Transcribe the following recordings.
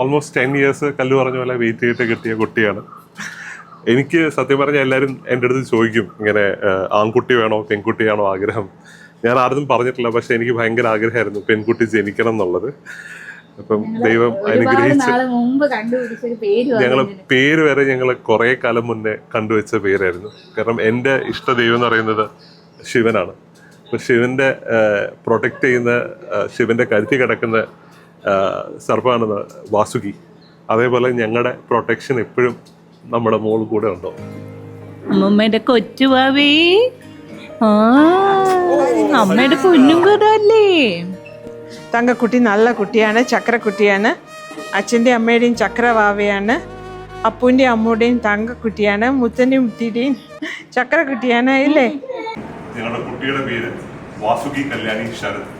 Almost 10 years കല്ല് പറഞ്ഞ പോലെ വെയിറ്റ് ചെയ്തിട്ട് കിട്ടിയ കുട്ടിയാണ്. എനിക്ക് സത്യം പറഞ്ഞാൽ എല്ലാവരും എൻ്റെ അടുത്ത് ചോദിക്കും ഇങ്ങനെ ആൺകുട്ടി വേണോ പെൺകുട്ടിയാണോ ആഗ്രഹം. ഞാൻ ആരും പറഞ്ഞിട്ടില്ല, പക്ഷെ എനിക്ക് ഭയങ്കര ആഗ്രഹമായിരുന്നു പെൺകുട്ടി ജനിക്കണം എന്നുള്ളത്. അപ്പം ദൈവം അനുഗ്രഹിച്ച് ഞങ്ങളെ പേര് വരെ ഞങ്ങൾ കുറെ കാലം മുന്നേ കണ്ടുവച്ച പേരായിരുന്നു. കാരണം എൻ്റെ ഇഷ്ട ദൈവം എന്ന് പറയുന്നത് ശിവനാണ്. അപ്പൊ ശിവന്റെ പ്രൊട്ടക്ട് ചെയ്യുന്ന ശിവന്റെ കരുത്തി കിടക്കുന്ന സർപ്പമാണ് വാസുകി. അതേപോലെ ഞങ്ങളുടെ പ്രൊട്ടക്ഷൻ എപ്പോഴും നമ്മുടെ മോൾ കൂടെ ഉണ്ടോ. അമ്മമ്മയുടെ കൊച്ചു ഭാവി, അമ്മയുടെ പൊന്നും കൂടല്ലേ. തങ്കക്കുട്ടി നല്ല കുട്ടിയാണ്, ചക്രക്കുട്ടിയാണ്. അച്ഛൻ്റെ അമ്മയുടെയും ചക്രവാവയാണ്, അപ്പൂൻ്റെ അമ്മൂടെയും തങ്കക്കുട്ടിയാണ്, മുത്തൻ്റെയും മുത്തിയുടെയും ചക്രക്കുട്ടിയാണ് ഇല്ലേ. ഞങ്ങളുടെ കുട്ടിയുടെ പേര് വാസുകി കല്യാണി ശരത്.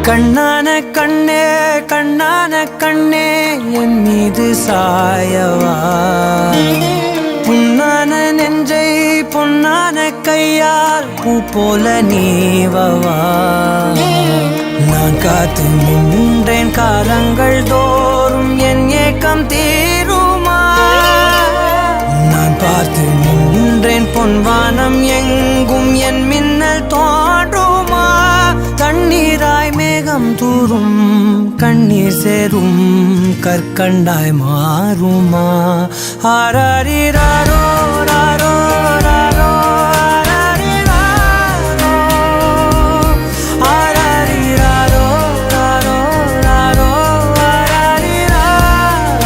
கண்ணான கண்ணே கண்ணான கண்ணே என் மீது சாயவா, புண்ணான நெஞ்சை பொன்னான கையால் பூ போல நீவவா. நான் காத்து நின்றேன் காலங்கள் தோறும் என் ஏக்கம் தீருமா. நான் பார்த்து நின்றேன் பொன்வானம் எங்கும் என் மின்னல் தோன்றுமா. தண்ணீராய் மேகம் தூரும் கண்ணீர் சேரும் கற்கண்டாய் மாறுமா. ஆராரிராரோ ராரோ ராரோ ஆராரிராரோ ராரோ ராரோ ஆராரிராரோ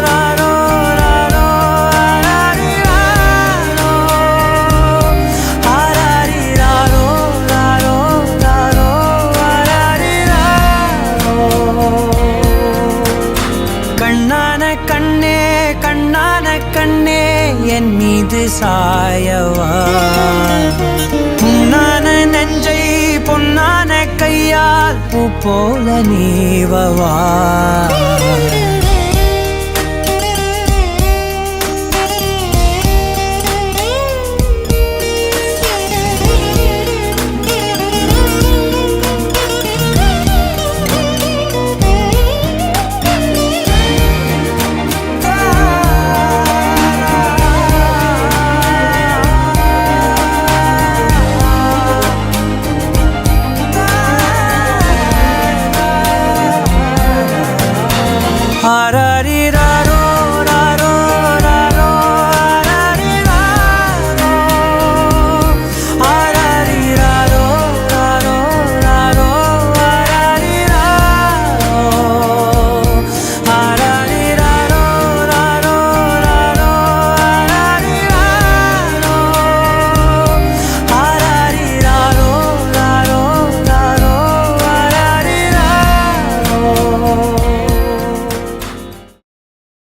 ராரோ ராரோ என் மீது சாயவா, புண்ணான நெஞ்சை பொன்னான கையால் பூ போல நீவவா.